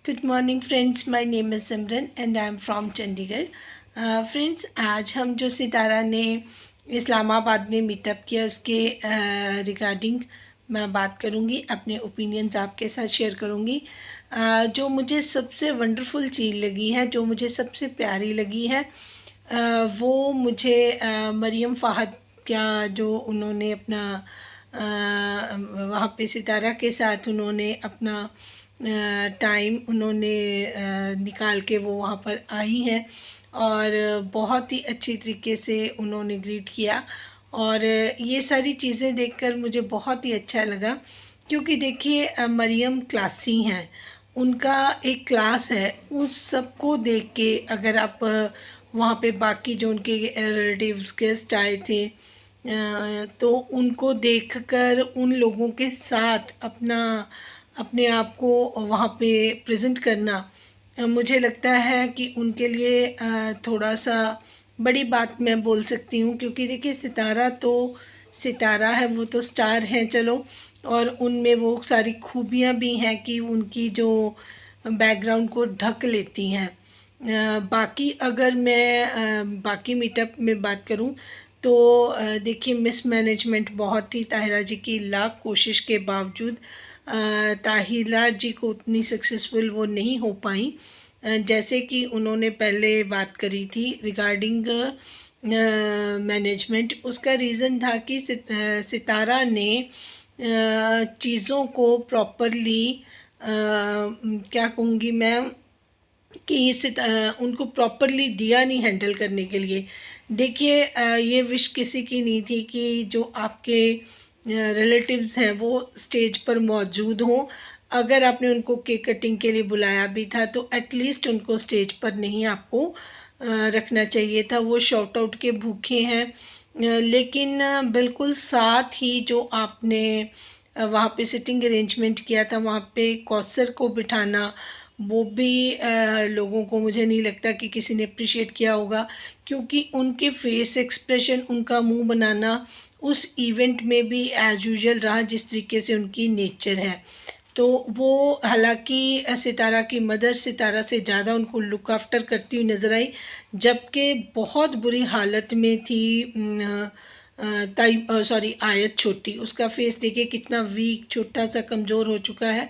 Good morning friends, my name is Simran and I am from Chandigarh. Friends, आज हम जो सितारा ने इस्लामाबाद में मीटअप किया उसके रिगार्डिंग मैं बात करूँगी, अपने ओपिनियंस आपके साथ शेयर करूँगी। जो मुझे सबसे वंडरफुल चीज़ लगी है, जो मुझे सबसे प्यारी लगी है, वो मुझे मरियम फ़ाहद का जो उन्होंने अपना वहाँ पे सितारा के साथ उन्होंने अपना टाइम उन्होंने निकाल के वो वहाँ पर आई हैं और बहुत ही अच्छी तरीके से उन्होंने ग्रीट किया। और ये सारी चीज़ें देखकर मुझे बहुत ही अच्छा लगा, क्योंकि देखिए मरियम क्लासी हैं, उनका एक क्लास है। उस सबको देख के अगर आप वहाँ पे बाकी जो उनके रिलेटिव्स गेस्ट आए थे, तो उनको देखकर उन लोगों के साथ अपने आप को वहाँ पे प्रेजेंट करना, मुझे लगता है कि उनके लिए थोड़ा सा बड़ी बात मैं बोल सकती हूँ। क्योंकि देखिए सितारा तो सितारा है, वो तो स्टार हैं चलो, और उनमें वो सारी खूबियाँ भी हैं कि उनकी जो बैकग्राउंड को ढक लेती हैं। बाकी अगर मैं बाकी मीटअप में बात करूं तो देखिए मिसमैनेजमेंट बहुत थी। ताहिरा जी की लाख कोशिश के बावजूद ताहिरा जी को उतनी सक्सेसफुल वो नहीं हो पाई। जैसे कि उन्होंने पहले बात करी थी रिगार्डिंग मैनेजमेंट, उसका रीज़न था कि सितारा ने चीज़ों को प्रॉपरली क्या कहूँगी मैं कि उनको प्रॉपरली दिया नहीं हैंडल करने के लिए। देखिए ये विश किसी की नहीं थी कि जो आपके रिलेटिव्स हैं वो स्टेज पर मौजूद हों। अगर आपने उनको केक कटिंग के लिए बुलाया भी था तो एटलीस्ट उनको स्टेज पर नहीं आपको रखना चाहिए था। वो शॉट आउट के भूखे हैं। लेकिन बिल्कुल साथ ही जो आपने वहाँ पे सिटिंग अरेंजमेंट किया था, वहाँ पे कौसर को बिठाना, वो भी लोगों को मुझे नहीं लगता कि किसी ने अप्रिशिएट किया होगा। क्योंकि उनके फेस एक्सप्रेशन, उनका मुंह बनाना उस इवेंट में भी एज़ यूजुअल रहा जिस तरीके से उनकी नेचर है। तो वो हालांकि सितारा की मदर सितारा से ज़्यादा उनको लुक आफ्टर करती हुई नज़र आई, जबकि बहुत बुरी हालत में थी सॉरी आयत छोटी। उसका फेस देखिए कितना वीक, छोटा सा, कमज़ोर हो चुका है।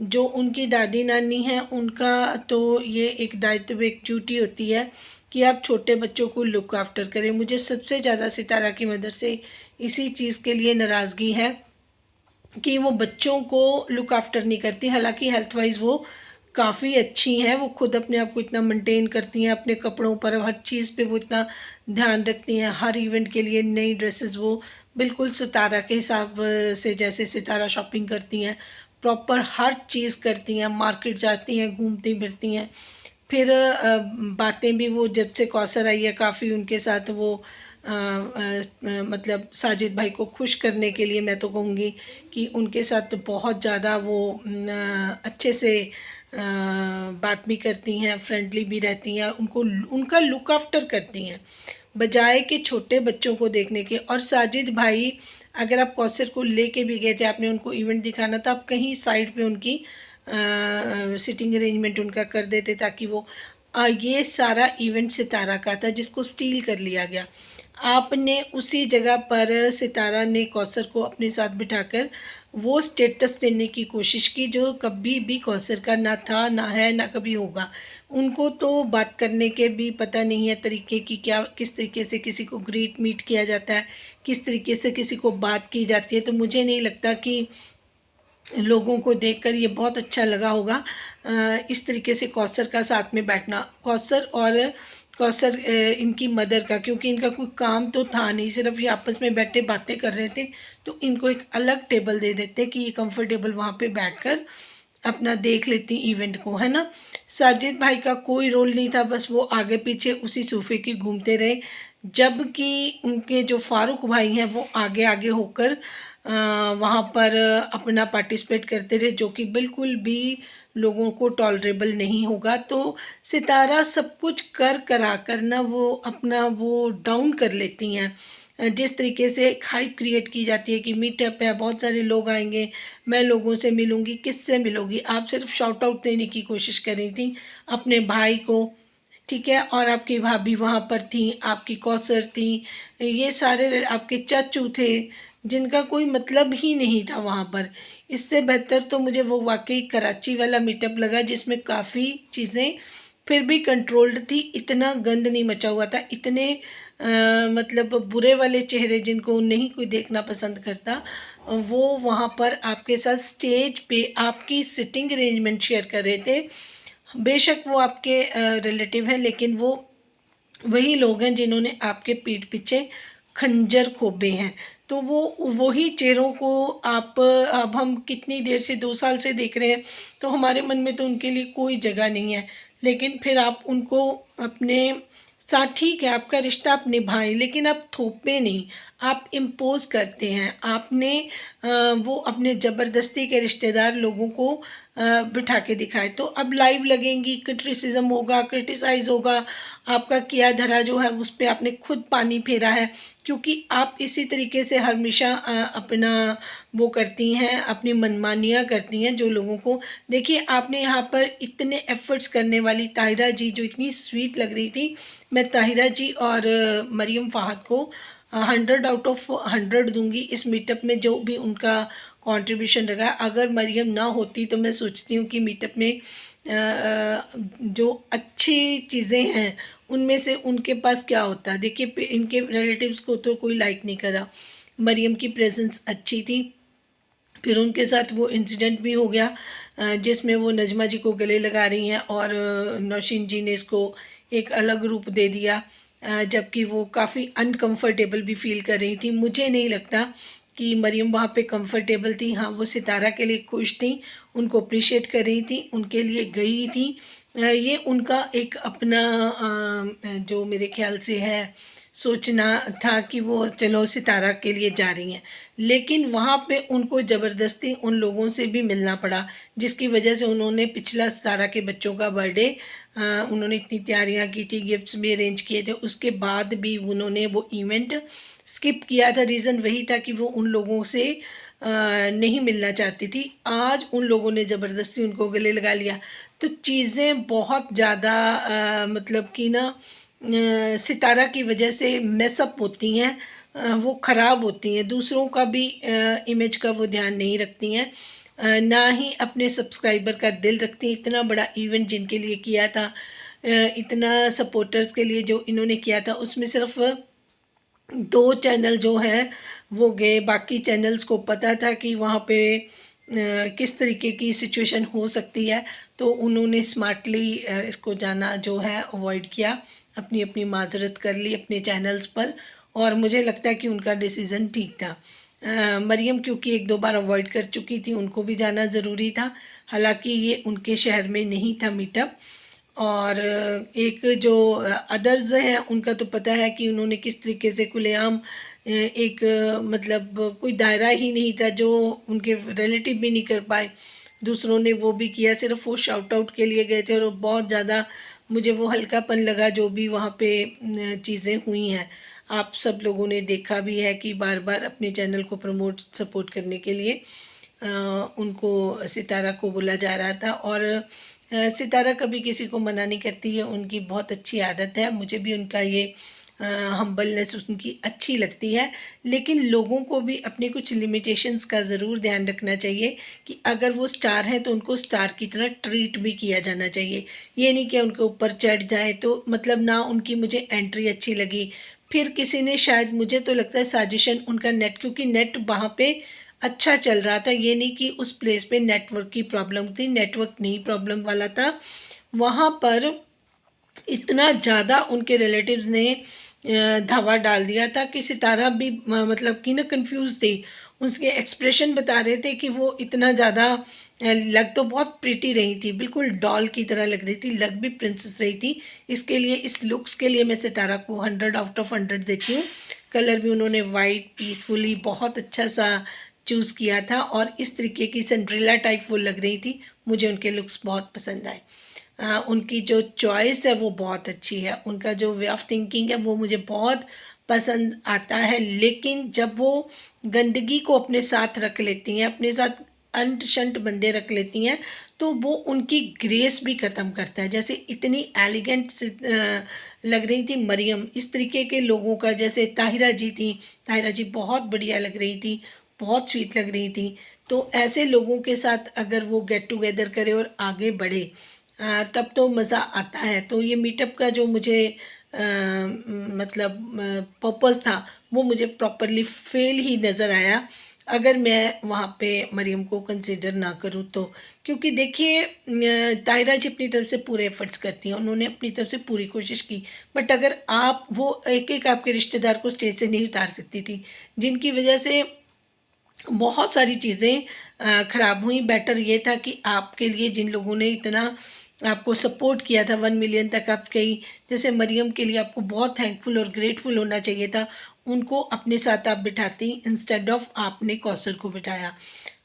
जो उनकी दादी नानी हैं उनका तो ये एक दायित्व, एक ड्यूटी होती है कि आप छोटे बच्चों को लुक आफ्टर करें। मुझे सबसे ज़्यादा सितारा की मदर से इसी चीज़ के लिए नाराज़गी है कि वो बच्चों को लुक आफ्टर नहीं करती। हालांकि हेल्थ वाइज वो काफ़ी अच्छी हैं, वो खुद अपने आप को इतना मेंटेन करती हैं, अपने कपड़ों पर हर चीज़ पे वो इतना ध्यान रखती हैं। हर इवेंट के लिए नई ड्रेसेस वो बिल्कुल सितारा के हिसाब से, जैसे सितारा शॉपिंग करती हैं, प्रॉपर हर चीज़ करती हैं, मार्केट जाती हैं, घूमती फिरती हैं। फिर बातें भी वो जब से कौसर आई है काफ़ी उनके साथ वो मतलब साजिद भाई को खुश करने के लिए मैं तो कहूँगी कि उनके साथ तो बहुत ज़्यादा वो अच्छे से बात भी करती हैं, फ्रेंडली भी रहती हैं, उनको उनका लुक आफ्टर करती हैं बजाय कि छोटे बच्चों को देखने के। और साजिद भाई, अगर आप कौसर को लेके भी गए थे, आपने उनको इवेंट दिखाना था, आप कहीं साइड पे उनकी सिटिंग अरेंजमेंट उनका कर देते ताकि वो ये सारा इवेंट सितारा का था जिसको स्टील कर लिया गया। आपने उसी जगह पर सितारा ने कौसर को अपने साथ बिठाकर वो स्टेटस देने की कोशिश की जो कभी भी कौसर का ना था, ना है, ना कभी होगा। उनको तो बात करने के भी पता नहीं है तरीके की, क्या किस तरीके से किसी को ग्रीट मीट किया जाता है, किस तरीके से किसी को बात की जाती है। तो मुझे नहीं लगता कि लोगों को देखकर ये बहुत अच्छा लगा होगा इस तरीके से कौसर का साथ में बैठना। कौसर इनकी मदर का, क्योंकि इनका कोई काम तो था नहीं, सिर्फ ये आपस में बैठे बातें कर रहे थे, तो इनको एक अलग टेबल दे देते कि ये कंफर्टेबल वहाँ पे बैठकर अपना देख लेती इवेंट को, है ना। साजिद भाई का कोई रोल नहीं था, बस वो आगे पीछे उसी सोफे की घूमते रहे, जबकि उनके जो फारूक भाई हैं वो आगे आगे होकर वहाँ पर अपना पार्टिसिपेट करते रहे, जो कि बिल्कुल भी लोगों को टॉलरेबल नहीं होगा। तो सितारा सब कुछ कर करा कर ना वो अपना वो डाउन कर लेती हैं। जिस तरीके से एक हाइप क्रिएट की जाती है कि मीटअप है, बहुत सारे लोग आएंगे, मैं लोगों से मिलूंगी, किससे मिलोगी, आप सिर्फ शॉर्ट आउट देने की कोशिश कर रही थी अपने भाई को, ठीक है, और आपकी भाभी वहाँ पर थी, आपकी कौसर थी, ये सारे आपके चाचू थे जिनका कोई मतलब ही नहीं था वहाँ पर। इससे बेहतर तो मुझे वो वाकई कराची वाला मीटअप लगा, जिसमें काफ़ी चीज़ें फिर भी कंट्रोल्ड थी, इतना गंद नहीं मचा हुआ था, इतने मतलब बुरे वाले चेहरे जिनको नहीं कोई देखना पसंद करता, वो वहाँ पर आपके साथ स्टेज पे आपकी सिटिंग अरेंजमेंट शेयर कर रहे थे। बेशक वो आपके रिलेटिव हैं, लेकिन वो वही लोग हैं जिन्होंने आपके पीठ पीछे खंजर खोपे हैं। तो वो वही चेहरों को आप अब हम कितनी देर से 2 साल से देख रहे हैं, तो हमारे मन में तो उनके लिए कोई जगह नहीं है। लेकिन फिर आप उनको अपने साथ, ठीक है आपका रिश्ता आप निभाएं, लेकिन आप थोपे नहीं, आप इम्पोज करते हैं। आपने वो अपने ज़बरदस्ती के रिश्तेदार लोगों को बिठा के दिखाए, तो अब लाइव लगेंगी, क्रिटिसिज्म होगा, क्रिटिसाइज़ होगा, आपका किया धरा जो है उस पर आपने खुद पानी फेरा है, क्योंकि आप इसी तरीके से हमेशा अपना वो करती हैं, अपनी मनमानियाँ करती हैं जो लोगों को। देखिए आपने यहाँ पर इतने एफ़र्ट्स करने वाली ताहिरा जी जो इतनी स्वीट लग रही थी, मैं ताहिरा जी और मरियम फ़ाहद को 100 आउट ऑफ 100 दूंगी इस मीटअप में, जो भी उनका कंट्रीब्यूशन रहा। अगर मरियम ना होती तो मैं सोचती हूँ कि मीटअप में जो अच्छी चीज़ें हैं उनमें से उनके पास क्या होता। देखिए इनके रिलेटिव्स को तो कोई लाइक नहीं करा, मरियम की प्रेजेंस अच्छी थी। फिर उनके साथ वो इंसिडेंट भी हो गया जिसमें वो नजमा जी को गले लगा रही हैं और नौशीन जी ने इसको एक अलग रूप दे दिया, जबकि वो काफ़ी अनकंफर्टेबल भी फील कर रही थी। मुझे नहीं लगता कि मरियम वहाँ पे कंफर्टेबल थी। हाँ, वो सितारा के लिए खुश थी, उनको अप्रिशिएट कर रही थी, उनके लिए गई थी। ये उनका एक अपना जो मेरे ख्याल से है सोचना था कि वो चलो सितारा के लिए जा रही हैं, लेकिन वहाँ पे उनको ज़बरदस्ती उन लोगों से भी मिलना पड़ा, जिसकी वजह से उन्होंने पिछला सितारा के बच्चों का बर्थडे उन्होंने इतनी तैयारियां की थी, गिफ्ट्स भी अरेंज किए थे, उसके बाद भी उन्होंने वो इवेंट स्किप किया था। रीज़न वही था कि वो उन लोगों से नहीं मिलना चाहती थी। आज उन लोगों ने ज़बरदस्ती उनको गले लगा लिया, तो चीज़ें बहुत ज़्यादा मतलब कि ना सितारा की वजह से मेसअप होती हैं, वो ख़राब होती हैं, दूसरों का भी इमेज का वो ध्यान नहीं रखती हैं, ना ही अपने सब्सक्राइबर का दिल रखती हैं। इतना बड़ा इवेंट जिनके लिए किया था, इतना सपोर्टर्स के लिए जो इन्होंने किया था, उसमें सिर्फ 2 चैनल जो हैं वो गए, बाकी चैनल्स को पता था कि वहाँ पे किस तरीके की सिचुएशन हो सकती है, तो उन्होंने स्मार्टली इसको जाना जो है अवॉइड किया, अपनी अपनी माजरत कर ली अपने चैनल्स पर, और मुझे लगता है कि उनका डिसीज़न ठीक था। मरियम क्योंकि 1-2 बार अवॉइड कर चुकी थी, उनको भी जाना ज़रूरी था, हालांकि ये उनके शहर में नहीं था मीटअप। और एक जो अदर्स हैं उनका तो पता है कि उन्होंने किस तरीके से खुलेआम एक मतलब कोई दायरा ही नहीं था जो उनके रिलेटिव भी नहीं कर पाए, दूसरों ने वो भी किया, सिर्फ वो शाउट आउट के लिए गए थे। और बहुत ज़्यादा मुझे वो हल्कापन लगा जो भी वहाँ पे चीज़ें हुई हैं। आप सब लोगों ने देखा भी है कि बार बार अपने चैनल को प्रमोट सपोर्ट करने के लिए उनको सितारा को बोला जा रहा था, और सितारा कभी किसी को मना नहीं करती है, उनकी बहुत अच्छी आदत है, मुझे भी उनका ये हम्बलनेस उनकी अच्छी लगती है। लेकिन लोगों को भी अपने कुछ लिमिटेशंस का ज़रूर ध्यान रखना चाहिए कि अगर वो स्टार हैं तो उनको स्टार की तरह ट्रीट भी किया जाना चाहिए, ये नहीं कि उनके ऊपर चढ़ जाए। तो मतलब ना उनकी मुझे एंट्री अच्छी लगी, फिर किसी ने शायद, मुझे तो लगता है साजिशन उनका नेट, क्योंकि नेट वहाँ पे अच्छा चल रहा था, ये नहीं कि उस प्लेस पे नेटवर्क की प्रॉब्लम थी, नेटवर्क नहीं प्रॉब्लम वाला था वहाँ पर। इतना ज़्यादा उनके रिलेटिव्स ने धावा डाल दिया था कि सितारा भी मतलब कि ना कंफ्यूज थी, उसके एक्सप्रेशन बता रहे थे कि वो इतना ज़्यादा लग तो बहुत प्रिटी रही थी, बिल्कुल डॉल की तरह लग रही थी, लग भी प्रिंसेस रही थी। इसके लिए, इस लुक्स के लिए मैं सितारा को 100 आउट ऑफ 100 देती हूँ। कलर भी उन्होंने वाइट पीसफुली बहुत अच्छा सा चूज़ किया था, और इस तरीके की सिंड्रेला टाइप वो लग रही थी, मुझे उनके लुक्स बहुत पसंद आए। उनकी जो चॉइस है वो बहुत अच्छी है, उनका जो वे ऑफ थिंकिंग है वो मुझे बहुत पसंद आता है। लेकिन जब वो गंदगी को अपने साथ रख लेती हैं, अपने साथ अंट शंट बंदे रख लेती हैं, तो वो उनकी ग्रेस भी ख़त्म करता है। जैसे इतनी एलिगेंट लग रही थी मरियम, इस तरीके के लोगों का, जैसे ताहिरा जी थी, ताहिरा जी बहुत बढ़िया लग रही थी, बहुत स्वीट लग रही थी। तो ऐसे लोगों के साथ अगर वो गेट टुगेदर करे और आगे बढ़े, तब तो मज़ा आता है। तो ये मीटअप का जो मुझे मतलब पर्पस था, वो मुझे प्रॉपरली फेल ही नज़र आया, अगर मैं वहाँ पे मरियम को कंसिडर ना करूँ तो। क्योंकि देखिए, तायरा जी अपनी तरफ से पूरे एफर्ट्स करती हैं, उन्होंने अपनी तरफ से पूरी कोशिश की। बट अगर आप वो एक एक आपके रिश्तेदार को स्टेज से नहीं उतार सकती थी, जिनकी वजह से बहुत सारी चीज़ें ख़राब हुई। बेटर ये था कि आपके लिए जिन लोगों ने इतना आपको सपोर्ट किया था, 1 मिलियन तक आप गई, जैसे मरियम के लिए आपको बहुत थैंकफुल और ग्रेटफुल होना चाहिए था। उनको अपने साथ आप बिठाती, इंस्टेड ऑफ आपने कौसर को बिठाया।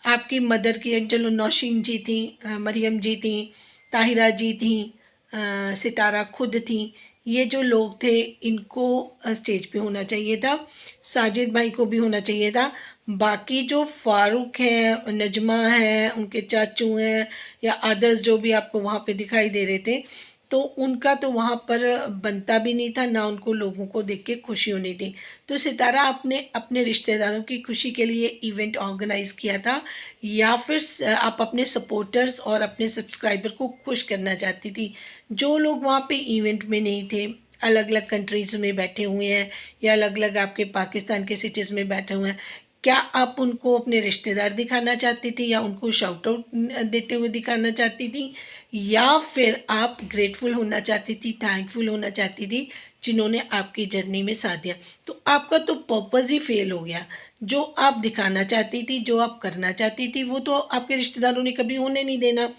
आपकी मदर की एक, चलो नौशीन जी थी, मरियम जी थी, ताहिरा जी थी, सितारा खुद थी, ये जो लोग थे इनको स्टेज पे होना चाहिए था। साजिद भाई को भी होना चाहिए था। बाकी जो फ़ारूक हैं, नजमा हैं, उनके चाचू हैं, या अदर्स जो भी आपको वहाँ पे दिखाई दे रहे थे, तो उनका तो वहाँ पर बनता भी नहीं था, ना उनको लोगों को देख के खुशी होनी थी। तो सितारा आपने अपने रिश्तेदारों की खुशी के लिए इवेंट ऑर्गेनाइज़ किया था, या फिर आप अपने सपोर्टर्स और अपने सब्सक्राइबर को खुश करना चाहती थी? जो लोग वहाँ पे इवेंट में नहीं थे, अलग अलग कंट्रीज़ में बैठे हुए हैं, या अलग अलग आपके पाकिस्तान के सिटीज़ में बैठे हुए हैं, क्या आप उनको अपने रिश्तेदार दिखाना चाहती थी, या उनको शाउट आउट देते हुए दिखाना चाहती थी, या फिर आप ग्रेटफुल होना चाहती थी, थैंकफुल होना चाहती थी जिन्होंने आपकी जर्नी में साथ दिया? तो आपका तो पर्पज़ ही फेल हो गया। जो आप दिखाना चाहती थी, जो आप करना चाहती थी, वो तो आपके रिश्तेदारों ने कभी होने नहीं देना।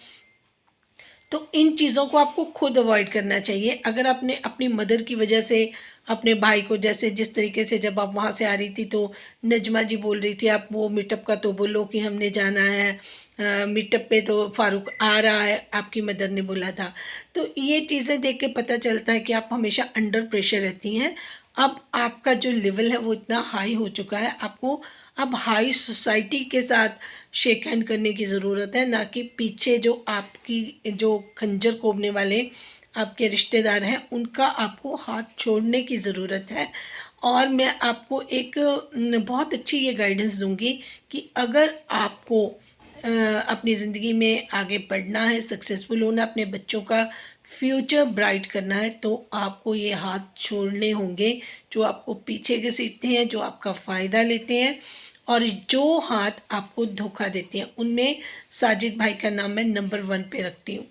तो इन चीज़ों को आपको खुद अवॉइड करना चाहिए। अगर आपने अपनी मदर की वजह से अपने भाई को, जैसे जिस तरीके से जब आप वहाँ से आ रही थी तो नजमा जी बोल रही थी, आप वो मीटअप का तो बोलो कि हमने जाना है, मीटअप पे तो फ़ारूक आ रहा है, आपकी मदर ने बोला था। तो ये चीज़ें देख के पता चलता है कि आप हमेशा अंडर प्रेशर रहती हैं। अब आपका जो लेवल है वो इतना हाई हो चुका है, आपको अब हाई सोसाइटी के साथ शेक हैंड करने की ज़रूरत है, ना कि पीछे जो आपकी जो खंजर कोबने वाले आपके रिश्तेदार हैं उनका आपको हाथ छोड़ने की ज़रूरत है। और मैं आपको एक बहुत अच्छी ये गाइडेंस दूंगी कि अगर आपको अपनी ज़िंदगी में आगे बढ़ना है, सक्सेसफुल होना, अपने बच्चों का फ्यूचर ब्राइट करना है, तो आपको ये हाथ छोड़ने होंगे जो आपको पीछे घसीटते हैं, जो आपका फ़ायदा लेते हैं, और जो हाथ आपको धोखा देते हैं। उनमें साजिद भाई का नाम मैं नंबर 1 पे रखती हूँ।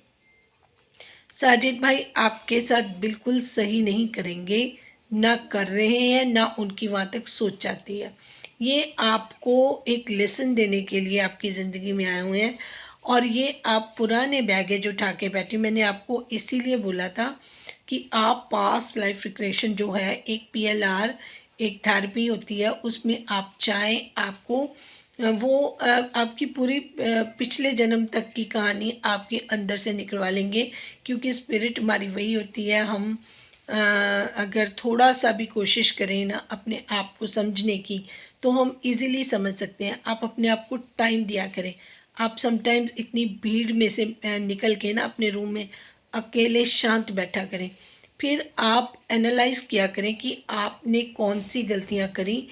साजिद भाई आपके साथ बिल्कुल सही नहीं करेंगे, ना कर रहे हैं, ना उनकी वहाँ तक सोच आती है। ये आपको एक लेसन देने के लिए आपकी ज़िंदगी में आए हुए हैं, और ये आप पुराने बैगेज उठा के बैठे। मैंने आपको इसीलिए बोला था कि आप पास्ट लाइफ रिग्रेशन जो है, एक पीएलआर, एक थेरेपी होती है, उसमें आप चाहें आपको वो आपकी पूरी पिछले जन्म तक की कहानी आपके अंदर से निकलवा लेंगे। क्योंकि स्पिरिट हमारी वही होती है, हम अगर थोड़ा सा भी कोशिश करें ना अपने आप को समझने की, तो हम इजीली समझ सकते हैं। आप अपने आप को टाइम दिया करें। आप समटाइम्स इतनी भीड़ में से निकल के ना अपने रूम में अकेले शांत बैठा करें, फिर आप एनालाइज किया करें कि आपने कौन सी गलतियां करी,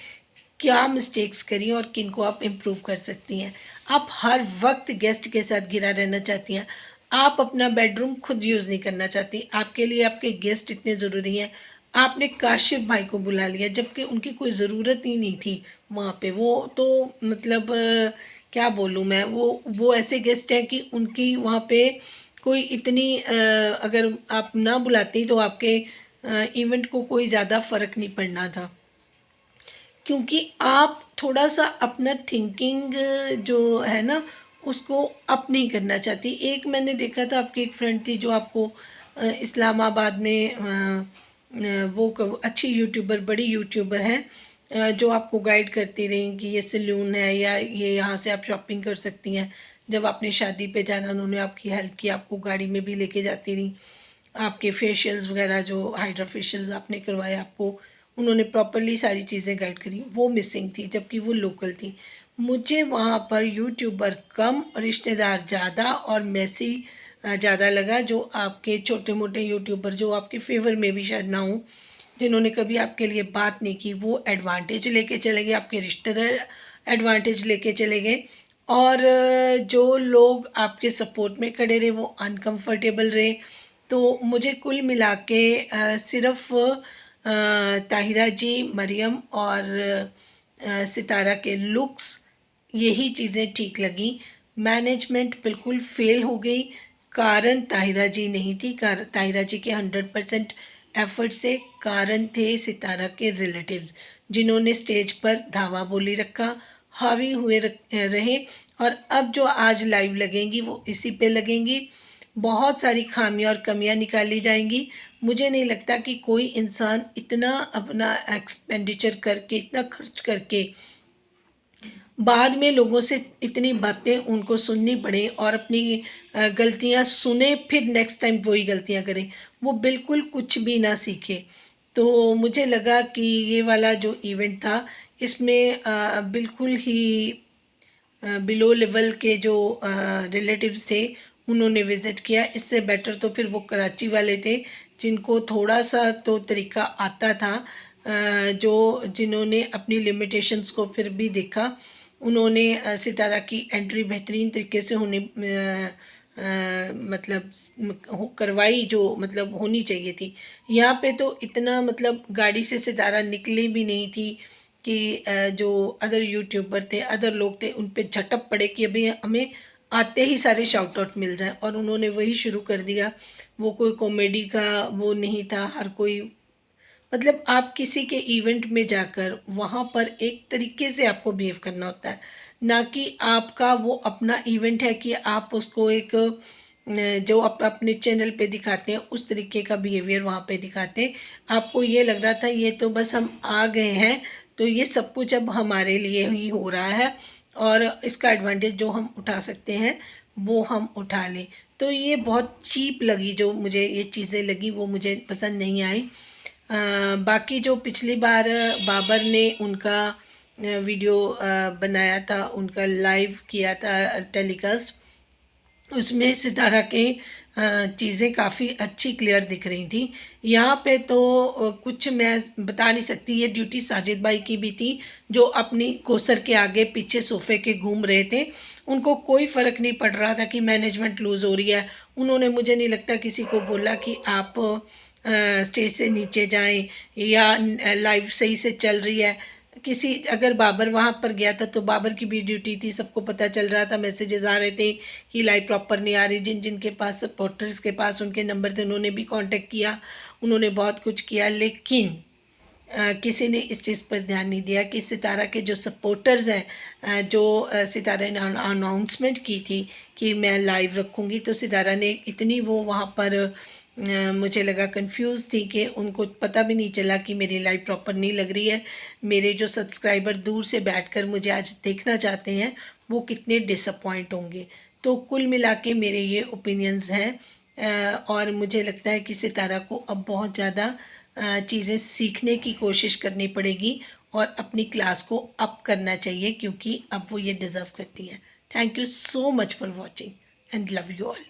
क्या मिस्टेक्स करी, और किन को आप इम्प्रूव कर सकती हैं। आप हर वक्त गेस्ट के साथ घिरा रहना चाहती हैं, आप अपना बेडरूम खुद यूज़ नहीं करना चाहती, आपके लिए आपके गेस्ट इतने ज़रूरी हैं। आपने काशिफ भाई को बुला लिया जबकि उनकी कोई ज़रूरत ही नहीं थी वहाँ पे। वो तो मतलब क्या बोलूँ मैं, वो ऐसे गेस्ट हैं कि उनकी वहाँ पे कोई इतनी अगर आप ना बुलाती तो आपके इवेंट को कोई ज़्यादा फ़र्क नहीं पड़ना था। क्योंकि आप थोड़ा सा अपना थिंकिंग जो है ना, उसको अप नहीं करना चाहती। एक मैंने देखा था, आपकी एक फ्रेंड थी जो आपको इस्लामाबाद में वो अच्छी यूट्यूबर, बड़ी यूट्यूबर हैं, जो आपको गाइड करती रही कि ये सैलून है, या ये यहाँ से आप शॉपिंग कर सकती हैं। जब आपने शादी पे जाना उन्होंने आपकी हेल्प की, आपको गाड़ी में भी लेके जाती रहीं, आपके फेशियल्स वगैरह जो हाइड्रा फेशियल्स आपने करवाए आपको उन्होंने प्रॉपरली सारी चीज़ें गाइड करी, वो मिसिंग थी जबकि वो लोकल थी। मुझे वहाँ पर यूट्यूबर कम, रिश्तेदार ज़्यादा और मैसी ज़्यादा लगा, जो आपके छोटे मोटे यूट्यूबर जो आपके फेवर में भी शायद ना हो, जिन्होंने कभी आपके लिए बात नहीं की, वो एडवांटेज लेके चले गए, आपके रिश्तेदार एडवांटेज लेके चले गए, और जो लोग आपके सपोर्ट में खड़े रहे वो अनकंफर्टेबल रहे। तो मुझे कुल मिला के सिर्फ़ ताहिरा जी, मरियम और सितारा के लुक्स, यही चीज़ें ठीक लगी। मैनेजमेंट बिल्कुल फ़ेल हो गई। कारण ताहिरा जी नहीं थी, ताहिरा जी के 100% एफ़र्ट से। कारण थे सितारा के रिलेटिव्स, जिन्होंने स्टेज पर धावा बोली रखा, हावी हुए रहे, और अब जो आज लाइव लगेंगी वो इसी पे लगेंगी। बहुत सारी खामियां और कमियां निकाली जाएंगी। मुझे नहीं लगता कि कोई इंसान इतना अपना एक्सपेंडिचर करके, इतना खर्च करके बाद में लोगों से इतनी बातें उनको सुननी पड़े और अपनी गलतियां सुने, फिर नेक्स्ट टाइम वही गलतियां करें, वो बिल्कुल कुछ भी ना सीखे। तो मुझे लगा कि ये वाला जो इवेंट था इसमें बिल्कुल ही बिलो लेवल के जो रिलेटिव्स थे उन्होंने विज़िट किया। इससे बेटर तो फिर वो कराची वाले थे, जिनको थोड़ा सा तो तरीका आता था, जिन्होंने अपनी लिमिटेशंस को फिर भी देखा। उन्होंने सितारा की एंट्री बेहतरीन तरीके से मतलब करवाई, जो मतलब होनी चाहिए थी। यहाँ पे तो इतना मतलब गाड़ी से सितारा निकली भी नहीं थी कि जो अदर यूट्यूबर थे, अदर लोग थे, उन पे झटप पड़े कि अभी हमें आते ही सारे शाउट आउट मिल जाए, और उन्होंने वही शुरू कर दिया। वो कोई कॉमेडी का वो नहीं था, हर कोई मतलब आप किसी के इवेंट में जाकर वहाँ पर एक तरीके से आपको बिहेव करना होता है, ना कि आपका वो अपना इवेंट है कि आप उसको एक जो आप अपने चैनल पे दिखाते हैं उस तरीके का बिहेवियर वहाँ पे दिखाते हैं। आपको ये लग रहा था ये तो बस हम आ गए हैं, तो ये सब कुछ अब हमारे लिए ही हो रहा है और इसका एडवांटेज जो हम उठा सकते हैं वो हम उठा लें। तो ये बहुत चीप लगी, जो मुझे ये चीज़ें लगी वो मुझे पसंद नहीं आई। बाकी जो पिछली बार बाबर ने उनका वीडियो बनाया था, उनका लाइव किया था टेलीकास्ट, उसमें सितारा के चीज़ें काफ़ी अच्छी क्लियर दिख रही थी। यहाँ पे तो कुछ मैं बता नहीं सकती, ये ड्यूटी साजिद भाई की भी थी, जो अपनी कोसर के आगे पीछे सोफ़े के घूम रहे थे। उनको कोई फ़र्क नहीं पड़ रहा था कि मैनेजमेंट लूज़ हो रही है। उन्होंने, मुझे नहीं लगता किसी को बोला कि आप स्टेज से नीचे जाएं या लाइव सही से चल रही है। किसी अगर बाबर वहाँ पर गया था तो बाबर की भी ड्यूटी थी, सबको पता चल रहा था, मैसेजेस आ रहे थे कि लाइव प्रॉपर नहीं आ रही। जिन जिन के पास सपोर्टर्स के पास उनके नंबर थे उन्होंने भी कांटेक्ट किया, उन्होंने बहुत कुछ किया, लेकिन किसी ने इस चीज़ पर ध्यान नहीं दिया कि सितारा के जो सपोर्टर्स हैं, जो सितारा ने अनाउंसमेंट की थी कि मैं लाइव रखूँगी, तो सितारा ने इतनी वो वहाँ पर मुझे लगा कंफ्यूज थी कि उनको पता भी नहीं चला कि मेरी लाइव प्रॉपर नहीं लग रही है। मेरे जो सब्सक्राइबर दूर से बैठकर मुझे आज देखना चाहते हैं वो कितने डिसअपॉइंट होंगे। तो कुल मिला के मेरे ये ओपिनियंस हैं, और मुझे लगता है कि सितारा को अब बहुत ज़्यादा चीज़ें सीखने की कोशिश करनी पड़ेगी और अपनी क्लास को अप करना चाहिए, क्योंकि अब वो ये डिज़र्व करती हैं। Thank you so much for watching and love you all.